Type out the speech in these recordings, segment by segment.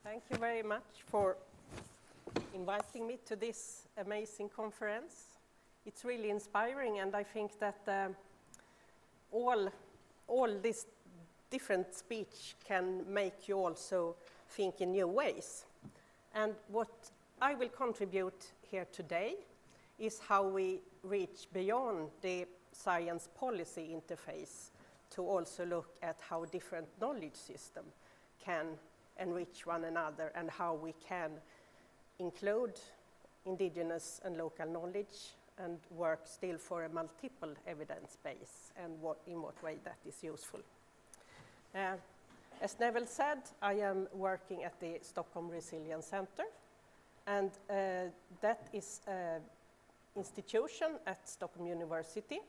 Thank you very much for inviting me to this amazing conference. It's really inspiring, and I think that all this different speech can make you also think in new ways. And what I will contribute here today is how we reach beyond the science policy interface to also look at how different knowledge systems can enrich one another and how we can include indigenous and local knowledge and work still for a multiple evidence base and in what way that is useful. As Neville said, I am working at the Stockholm Resilience Centre, and that is an institution at Stockholm University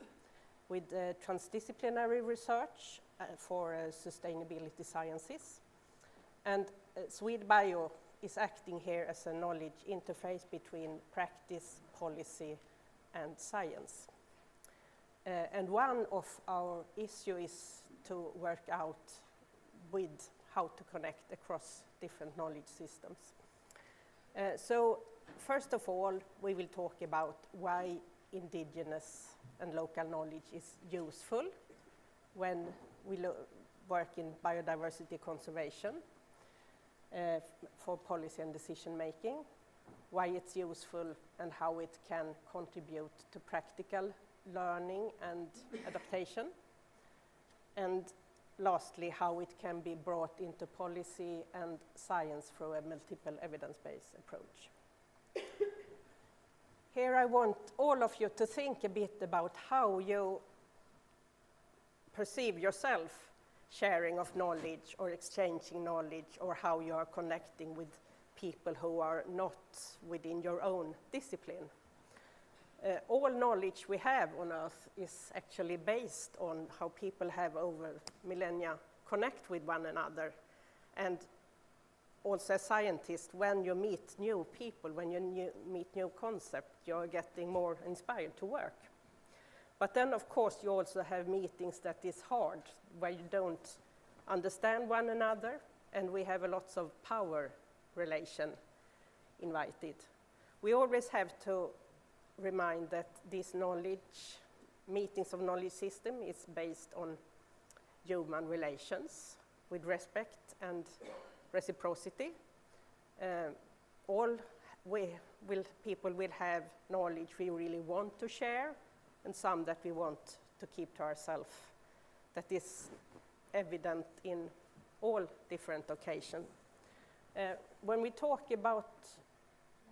with transdisciplinary research for sustainability sciences. And SwedeBio is acting here as a knowledge interface between practice, policy, and science. And one of our issues is to work out with how to connect across different knowledge systems. So first of all, we will talk about why indigenous and local knowledge is useful when we work in biodiversity conservation for policy and decision making, why it's useful and how it can contribute to practical learning and adaptation, and lastly, how it can be brought into policy and science through a multiple evidence-based approach. Here I want all of you to think a bit about how you perceive yourself sharing of knowledge or exchanging knowledge, or how you are connecting with people who are not within your own discipline. All knowledge we have on Earth is actually based on how people have over millennia connect with one another. And also as scientists, when you meet new people, when you meet new concepts, you're getting more inspired to work. But then, of course, you also have meetings that is hard, where you don't understand one another, and we have a lots of power relation invited. We always have to remind that this knowledge, meetings of knowledge system, is based on human relations with respect and reciprocity. People will have knowledge we really want to share, and some that we want to keep to ourselves. That is evident in all different occasions. When we talk about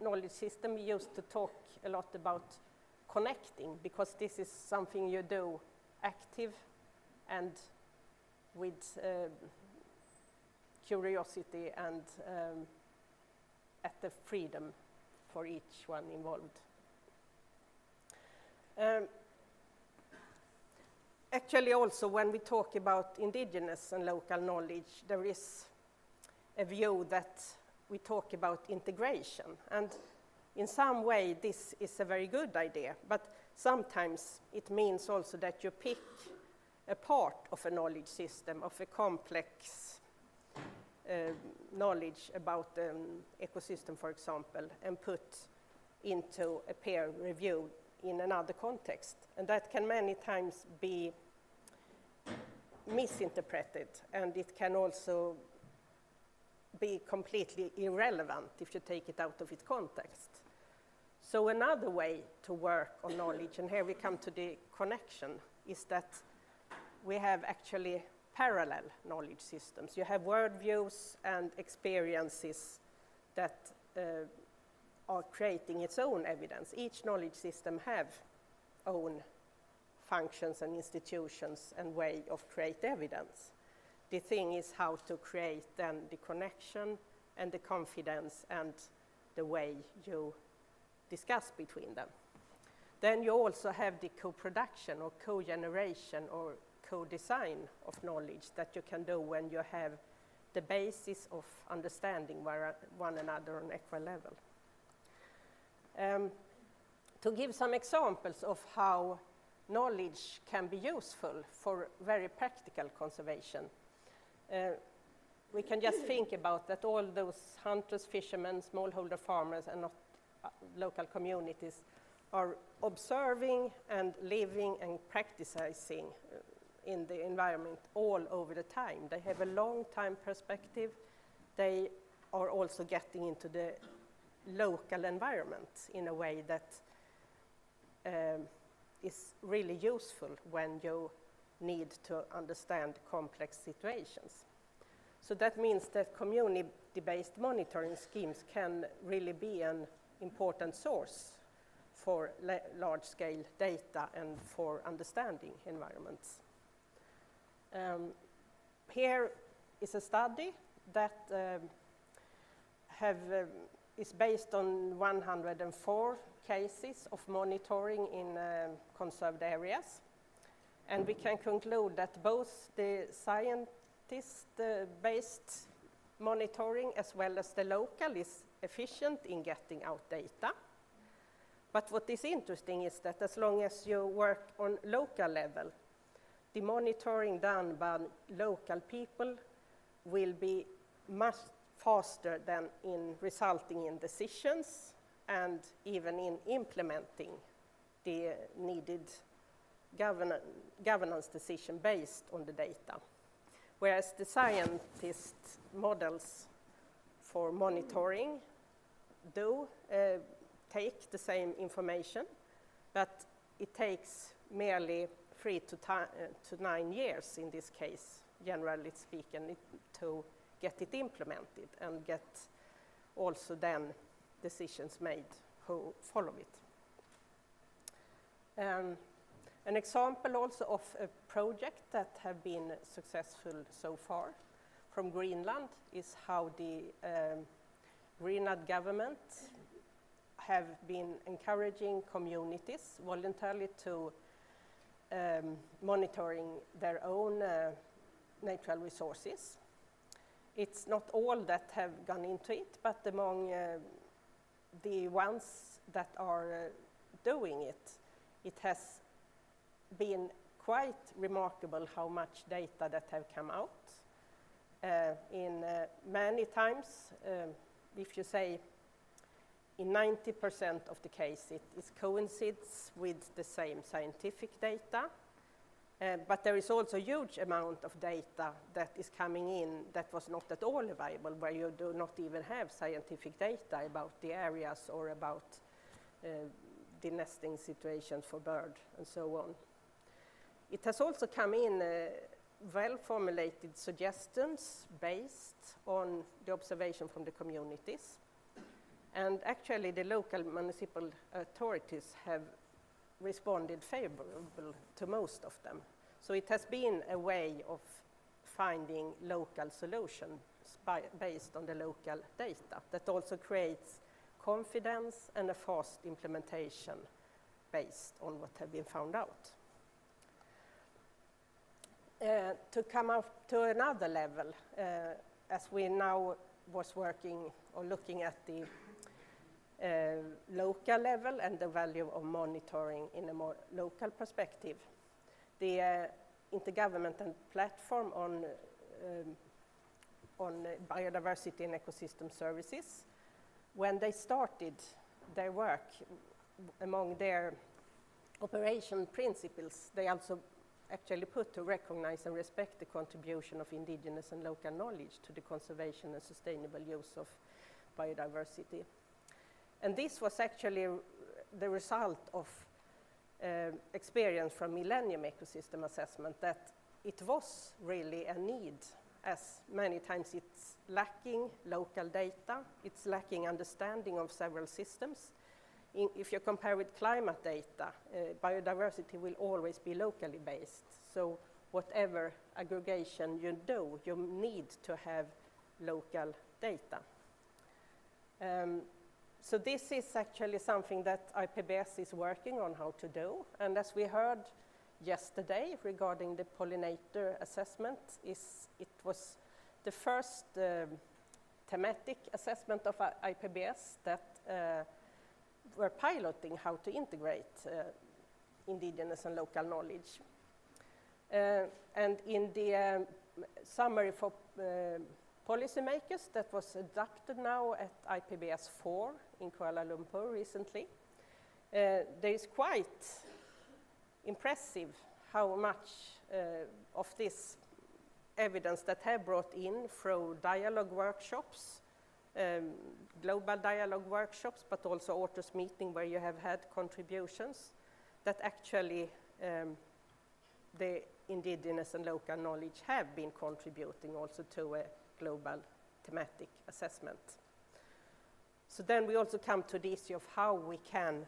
knowledge system, we used to talk a lot about connecting, because this is something you do active and with curiosity and at the freedom for each one involved. Actually, also, when we talk about indigenous and local knowledge, there is a view that we talk about integration. And in some way, this is a very good idea, but sometimes it means also that you pick a part of a knowledge system, of a complex knowledge about an ecosystem, for example, and put into a peer review in another context. And that can many times be misinterpreted, and it can also be completely irrelevant if you take it out of its context. So another way to work on knowledge, and here we come to the connection, is that we have actually parallel knowledge systems. You have worldviews and experiences that are creating its own evidence. Each knowledge system have own functions and institutions and way of create evidence. The thing is how to create then the connection and the confidence and the way you discuss between them. Then you also have the co-production or co-generation or co-design of knowledge that you can do when you have the basis of understanding one another on equal level. To give some examples of how knowledge can be useful for very practical conservation, we can just think about that all those hunters, fishermen, smallholder farmers, and not local communities are observing and living and practicing in the environment all over the time. They have a long time perspective. They are also getting into the local environment in a way that is really useful when you need to understand complex situations. So that means that community-based monitoring schemes can really be an important source for large-scale data and for understanding environments. Here is a study that is based on 104 cases of monitoring in conserved areas. And we can conclude that both the scientist-based monitoring as well as the local is efficient in getting out data. But what is interesting is that as long as you work on local level, the monitoring done by local people will be much faster than in resulting in decisions and even in implementing the needed governance decision based on the data. Whereas the scientist models for monitoring do take the same information, but it takes merely 3 to 9 years in this case, generally speaking, to get it implemented and get also then decisions made who follow it. An example also of a project that have been successful so far from Greenland is how the Greenland government have been encouraging communities voluntarily to monitoring their own natural resources. It's not all that have gone into it, but among the ones that are doing it, it has been quite remarkable how much data that have come out. In many times, if you say in 90% of the case, it coincides with the same scientific data. But there is also a huge amount of data that is coming in that was not at all available, where you do not even have scientific data about the areas or about the nesting situations for birds and so on. It has also come in well-formulated suggestions based on the observation from the communities. And actually the local municipal authorities have responded favorable to most of them. So it has been a way of finding local solutions based on the local data that also creates confidence and a fast implementation based on what have been found out. To come up to another level, as we now was working or looking at the local level and the value of monitoring in a more local perspective. The intergovernmental platform on biodiversity and ecosystem services, when they started their work, among their operation principles, they also actually put to recognize and respect the contribution of indigenous and local knowledge to the conservation and sustainable use of biodiversity. And this was actually the result of experience from Millennium Ecosystem Assessment, that it was really a need, as many times it's lacking local data, it's lacking understanding of several systems. If you compare with climate data, biodiversity will always be locally based. So whatever aggregation you do, you need to have local data. So this is actually something that IPBES is working on how to do. And as we heard yesterday regarding the pollinator assessment, it was the first thematic assessment of IPBES that were piloting how to integrate indigenous and local knowledge. And in the summary for policymakers that was adopted now at IPBES 4 in Kuala Lumpur recently. There is quite impressive how much of this evidence that have brought in through dialogue workshops, global dialogue workshops, but also authors meeting where you have had contributions, that actually the indigenous and local knowledge have been contributing also to a global thematic assessment. So then we also come to the issue of how we can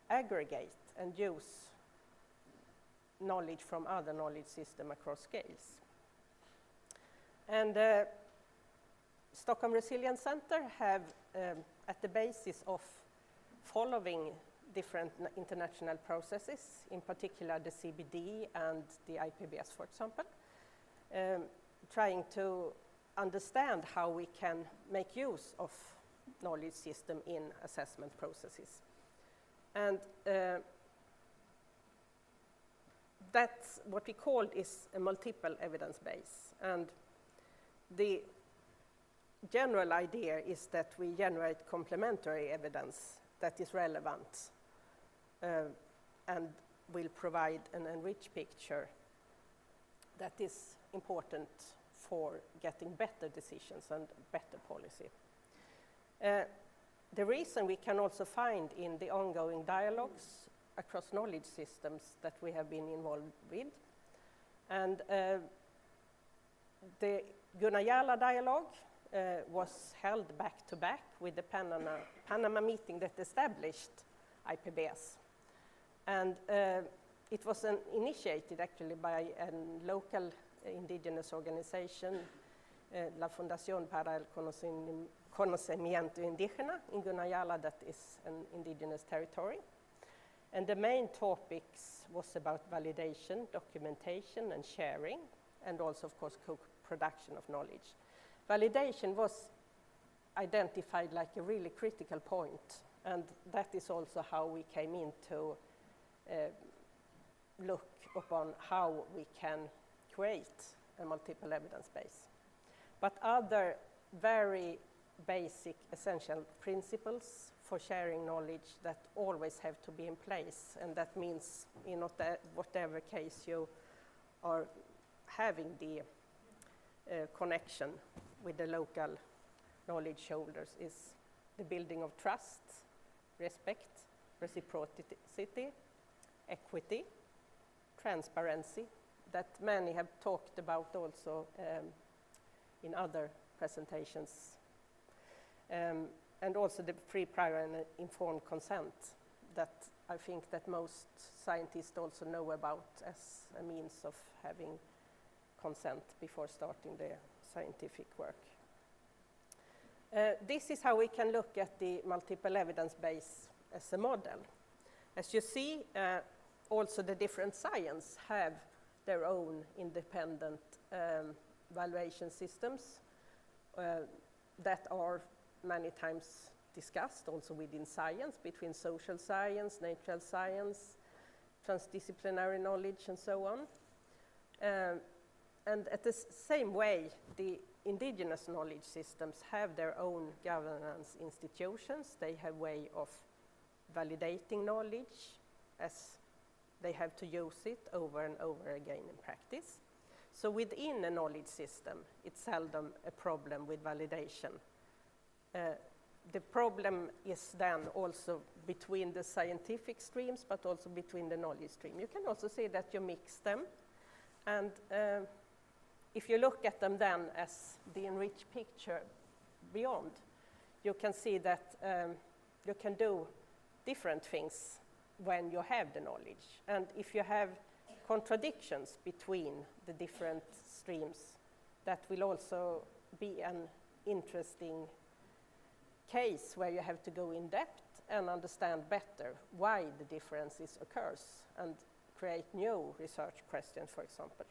aggregate and use knowledge from other knowledge systems across scales. And Stockholm Resilience Centre have, at the basis of following different international processes, in particular the CBD and the IPBES, for example, trying to understand how we can make use of knowledge system in assessment processes. And that's what we call is a multiple evidence base. And the general idea is that we generate complementary evidence that is relevant and will provide an enriched picture that is important for getting better decisions and better policy. The reason we can also find in the ongoing dialogues across knowledge systems that we have been involved with, and the Guna Yala dialogue was held back to back with the Panama meeting that established IPBES. And it was initiated actually by a local indigenous organization, La Fundación para el Conocimiento Indígena in Guna Yala, that is an indigenous territory. And the main topics was about validation, documentation, and sharing, and also, of course, co-production of knowledge. Validation was identified like a really critical point, and that is also how we came in to look upon how we can create a multiple evidence base. But other very basic essential principles for sharing knowledge that always have to be in place, and that means in whatever case you are having the connection with the local knowledge holders, is the building of trust, respect, reciprocity, equity, transparency, that many have talked about also in other presentations. And also the free, prior, and informed consent that I think that most scientists also know about as a means of having consent before starting their scientific work. This is how we can look at the multiple evidence base as a model. As you see, also the different science have their own independent valuation systems that are many times discussed also within science, between social science, natural science, transdisciplinary knowledge, and so on. And at the same way, the indigenous knowledge systems have their own governance institutions. They have a way of validating knowledge as they have to use it over and over again in practice. So within a knowledge system, it's seldom a problem with validation. The problem is then also between the scientific streams, but also between the knowledge stream. You can also see that you mix them. And if you look at them then as the enriched picture beyond, you can see that you can do different things when you have the knowledge. And if you have contradictions between the different streams, that will also be an interesting case where you have to go in depth and understand better why the differences occurs and create new research questions, for example.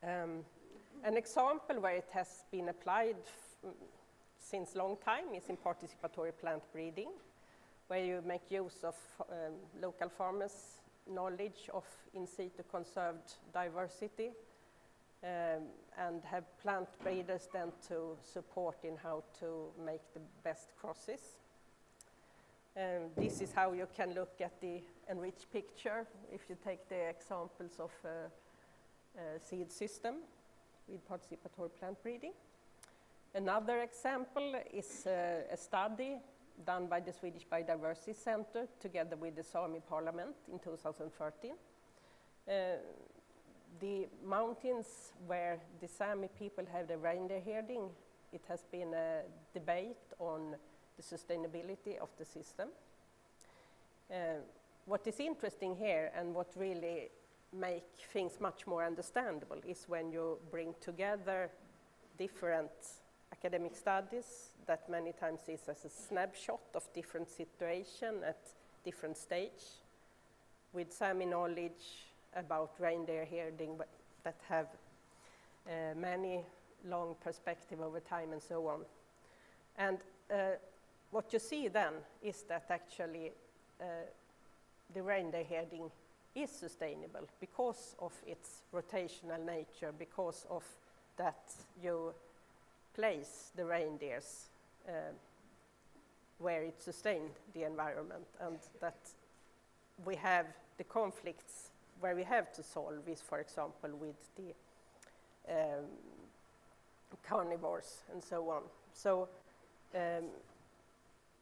An example where it has been applied since long time is in participatory plant breeding, where you make use of local farmers' knowledge of in situ conserved diversity and have plant breeders then to support in how to make the best crosses. This is how you can look at the enriched picture if you take the examples of a seed system with participatory plant breeding. Another example is a study done by the Swedish Biodiversity Centre together with the Sami Parliament in 2013. The mountains where the Sami people have the reindeer herding, it has been a debate on the sustainability of the system. What is interesting here and what really make things much more understandable is when you bring together different academic studies that many times is as a snapshot of different situation at different stage with Sami knowledge about reindeer herding that have many long perspective over time and so on. And what you see then is that actually the reindeer herding is sustainable because of its rotational nature, because of that you place the reindeers where it sustained the environment, and that we have the conflicts where we have to solve is, for example, with the carnivores and so on. So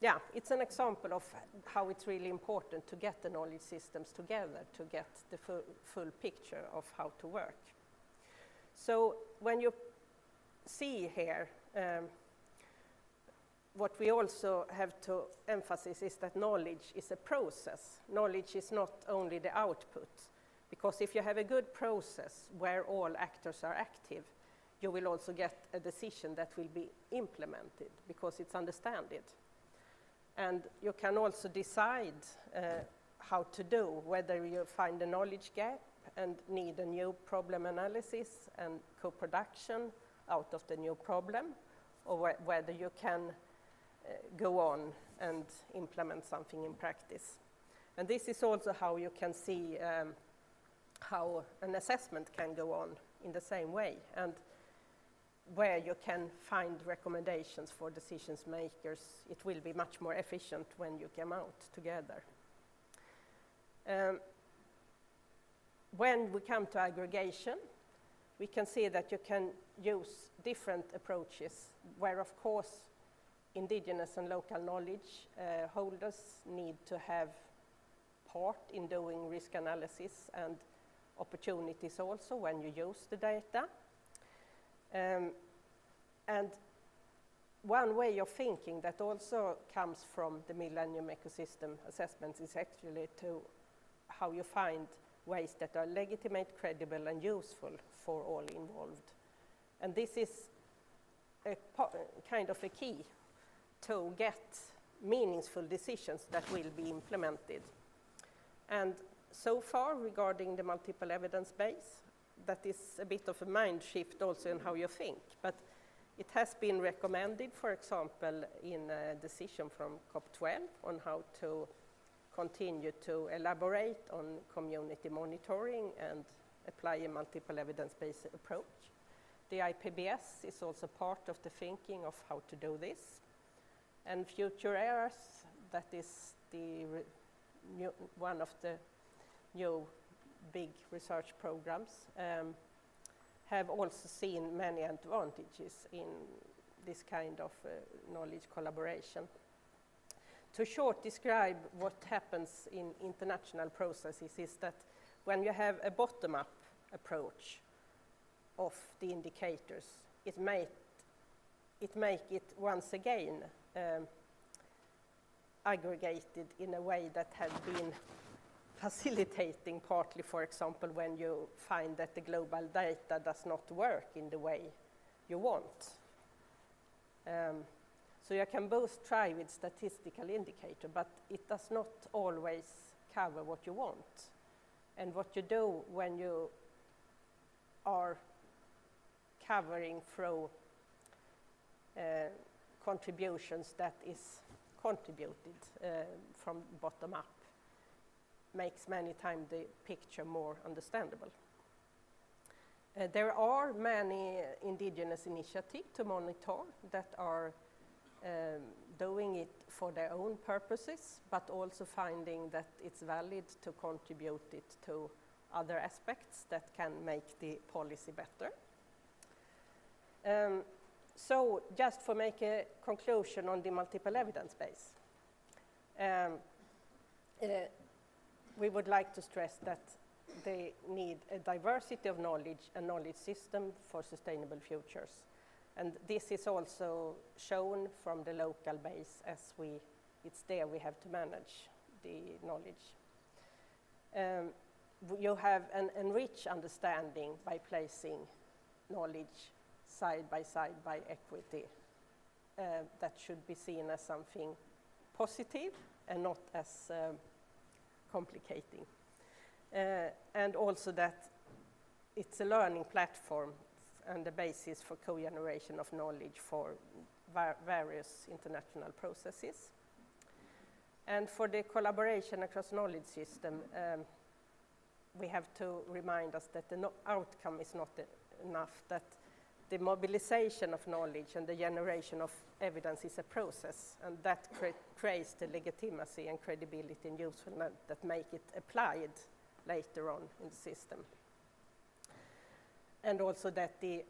yeah, it's an example of how it's really important to get the knowledge systems together to get the full picture of how to work. So when you see here, what we also have to emphasize is that knowledge is a process. Knowledge is not only the output, because if you have a good process where all actors are active, you will also get a decision that will be implemented because it's understood. And you can also decide how to do, whether you find a knowledge gap and need a new problem analysis and co-production out of the new problem, or whether you can go on and implement something in practice. And this is also how you can see how an assessment can go on in the same way, and where you can find recommendations for decision makers. It will be much more efficient when you come out together. When we come to aggregation, we can see that you can use different approaches, where of course indigenous and local knowledge holders need to have part in doing risk analysis and opportunities also when you use the data. And one way of thinking that also comes from the Millennium Ecosystem Assessments is actually to how you find ways that are legitimate, credible, and useful for all involved. And this is a kind of a key to get meaningful decisions that will be implemented. And so far, regarding the multiple evidence base, that is a bit of a mind shift also in how you think, but it has been recommended, for example, in a decision from COP12 on how to continue to elaborate on community monitoring and apply a multiple evidence-based approach. The IPBES is also part of the thinking of how to do this. And Future Eras, that is the one of the new big research programs, have also seen many advantages in this kind of knowledge collaboration. To short describe what happens in international processes is that when you have a bottom-up approach of the indicators, it make it once again aggregated in a way that has been facilitating partly, for example, when you find that the global data does not work in the way you want. So you can both try with statistical indicator, but it does not always cover what you want. And what you do when you are covering through contributions that is contributed from bottom up makes many times the picture more understandable. There are many indigenous initiatives to monitor that are doing it for their own purposes, but also finding that it's valid to contribute it to other aspects that can make the policy better. So just for make a conclusion on the multiple evidence base, we would like to stress that they need a diversity of knowledge and knowledge system for sustainable futures. And this is also shown from the local base as it's there we have to manage the knowledge. You have an enriched understanding by placing knowledge side by equity. That should be seen as something positive and not as complicating. And also that it's a learning platform and the basis for co-generation of knowledge for various international processes. And for the collaboration across knowledge system, we have to remind us that the outcome is not enough, that the mobilization of knowledge and the generation of evidence is a process, and that creates the legitimacy and credibility and usefulness that make it applied later on in the system. And also that the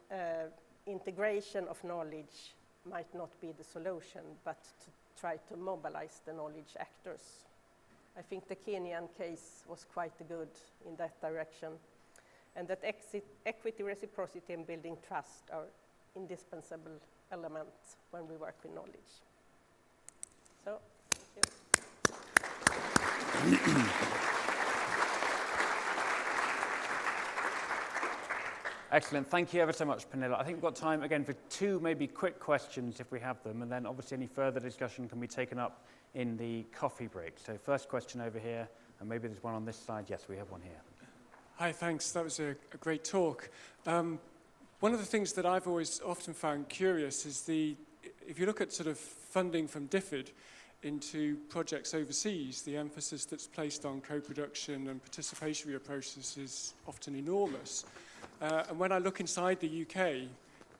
integration of knowledge might not be the solution, but to try to mobilize the knowledge actors. I think the Kenyan case was quite good in that direction, and that equity, reciprocity, and building trust are indispensable elements when we work with knowledge. So, thank you. Excellent. Thank you ever so much, Pernilla. I think we've got time again for two maybe quick questions if we have them, and then obviously any further discussion can be taken up in the coffee break. So first question over here, and maybe there's one on this side. Yes, we have one here. Hi, thanks. That was a great talk. One of the things that I've always often found curious is if you look at sort of funding from DFID into projects overseas, the emphasis that's placed on co-production and participatory approaches is often enormous. And when I look inside the UK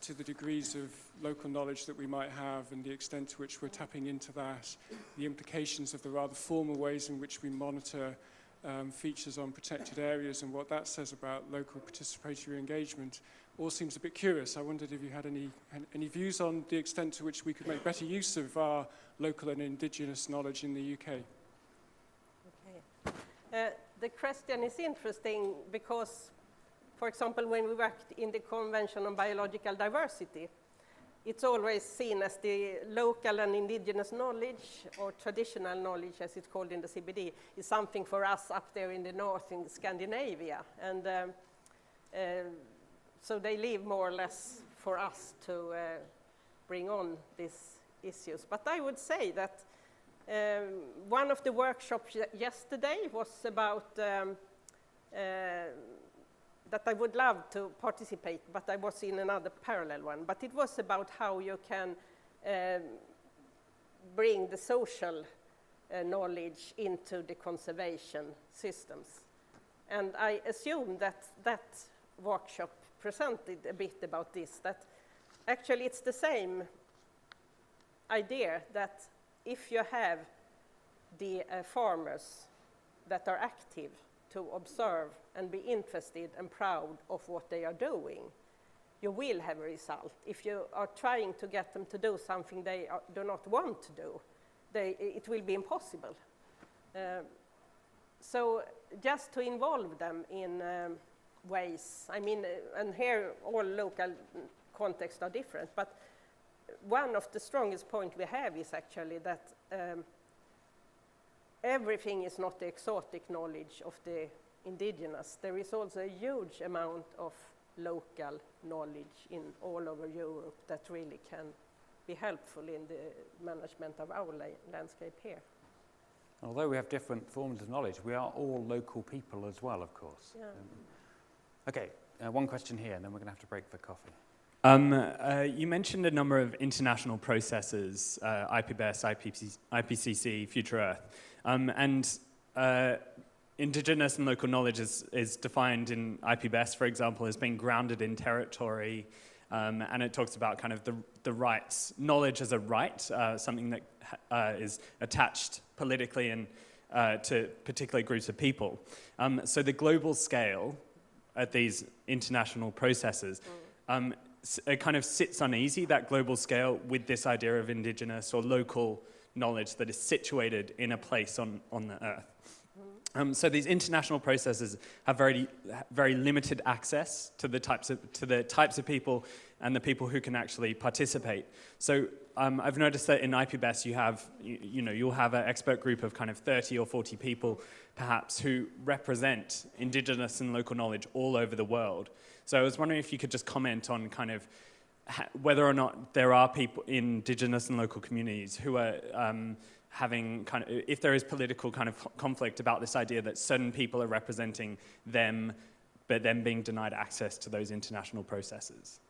to the degrees of local knowledge that we might have and the extent to which we're tapping into that, the implications of the rather formal ways in which we monitor features on protected areas and what that says about local participatory engagement, all seems a bit curious. I wondered if you had any views on the extent to which we could make better use of our local and indigenous knowledge in the UK. Okay. The question is interesting because, for example, when we worked in the Convention on Biological Diversity, it's always seen as the local and indigenous knowledge, or traditional knowledge as it's called in the CBD, is something for us up there in the north in Scandinavia. And so they leave more or less for us to bring on these issues. But I would say that one of the workshops yesterday was about that I would love to participate, but I was in another parallel one. But it was about how you can bring the social knowledge into the conservation systems. And I assume that that workshop presented a bit about this, that actually it's the same idea that if you have the farmers that are active to observe and be interested and proud of what they are doing, you will have a result. If you are trying to get them to do something they do not want to do, it will be impossible. So just to involve them in ways, I mean, and here all local contexts are different, but one of the strongest points we have is actually that everything is not the exotic knowledge of the indigenous. There is also a huge amount of local knowledge in all over Europe that really can be helpful in the management of our landscape here. Although we have different forms of knowledge, we are all local people as well, of course. Yeah. Okay, one question here, and then we're going to have to break for coffee. You mentioned a number of international processes, IPBES, IPCC, Future Earth. And indigenous and local knowledge is defined in IPBES, for example, as being grounded in territory, and it talks about kind of the rights, knowledge as a right, something that is attached politically and to particular groups of people. So the global scale at these international processes, it kind of sits uneasy, that global scale, with this idea of indigenous or local knowledge that is situated in a place on the earth. So these international processes have very, very limited access to the types of people and the people who can actually participate. So I've noticed that in IPBES you'll have an expert group of kind of 30 or 40 people perhaps who represent indigenous and local knowledge all over the world. So I was wondering if you could just comment on kind of whether or not there are people in indigenous and local communities who are having kind of, if there is political kind of conflict about this idea that certain people are representing them, but then being denied access to those international processes.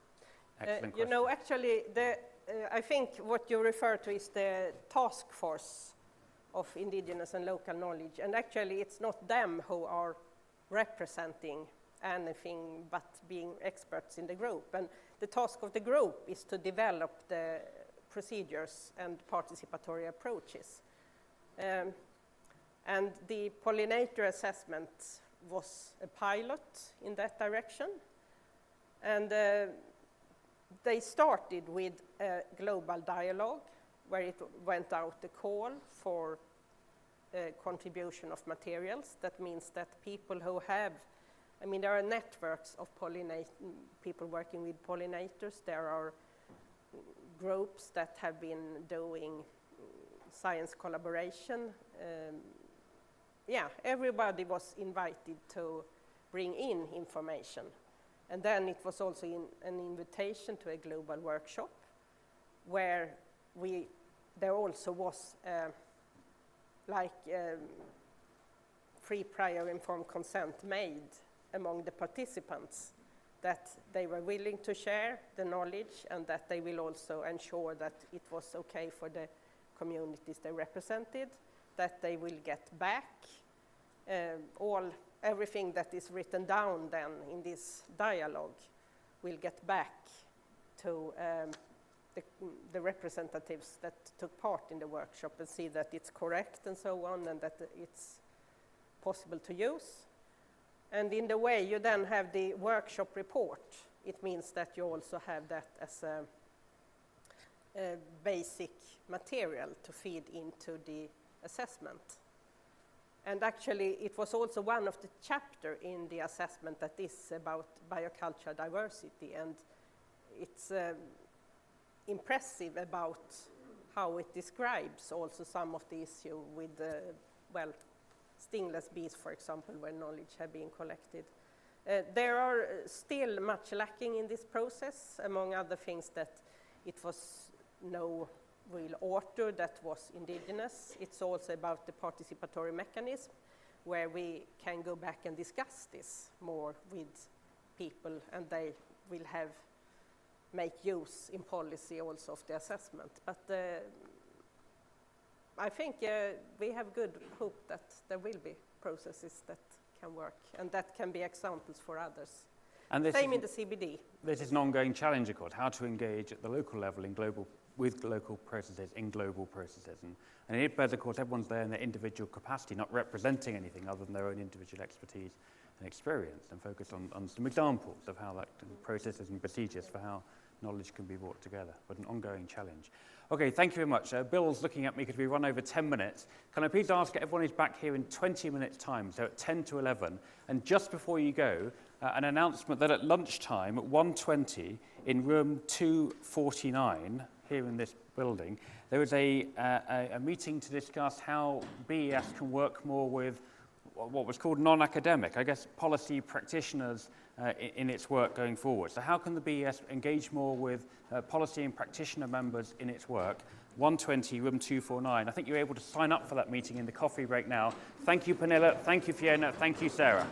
Excellent you know, actually, I think what you refer to is the task force of indigenous and local knowledge, and actually it's not them who are representing anything but being experts in the group. And the task of the group is to develop the procedures and participatory approaches. And the pollinator assessment was a pilot in that direction. And they started with a global dialogue where it went out a call for contribution of materials. That means that people who have, I mean, there are networks of people working with pollinators. There are groups that have been doing science collaboration. Yeah, everybody was invited to bring in information. And then it was also an invitation to a global workshop where there also was free prior informed consent made among the participants, that they were willing to share the knowledge and that they will also ensure that it was okay for the communities they represented, that they will get back everything that is written down then in this dialogue will get back to the representatives that took part in the workshop and see that it's correct and so on, and that it's possible to use. And in the way you then have the workshop report, it means that you also have that as a basic material to feed into the assessment. And actually, it was also one of the chapters in the assessment that is about biocultural diversity, and it's impressive about how it describes also some of the issue with, stingless bees, for example, where knowledge have been collected. There are still much lacking in this process, among other things that it was no real author that was indigenous. It's also about the participatory mechanism, where we can go back and discuss this more with people, and they will make use in policy also of the assessment. But I think we have good hope that there will be processes that can work, and that can be examples for others. And Same in the CBD. This is an ongoing challenge, of course, how to engage at the local level with local processes in global processes. And in IPBES, of course, everyone's there in their individual capacity, not representing anything other than their own individual expertise and experience, and focus on some examples of how that processes and procedures for how knowledge can be brought together, but an ongoing challenge. Okay, thank you very much. Bill's looking at me because we run over 10 minutes. Can I please ask everyone who's back here in 20 minutes' time, so at 10 to 11, and just before you go, an announcement that at lunchtime at 1:20 in room 249, here in this building, there is a meeting to discuss how BES can work more with what was called non-academic, I guess, policy practitioners in its work going forward. So how can the BES engage more with policy and practitioner members in its work? 120, room 249. I think you're able to sign up for that meeting in the coffee break now. Thank you, Pernilla. Thank you, Fiona. Thank you, Sarah.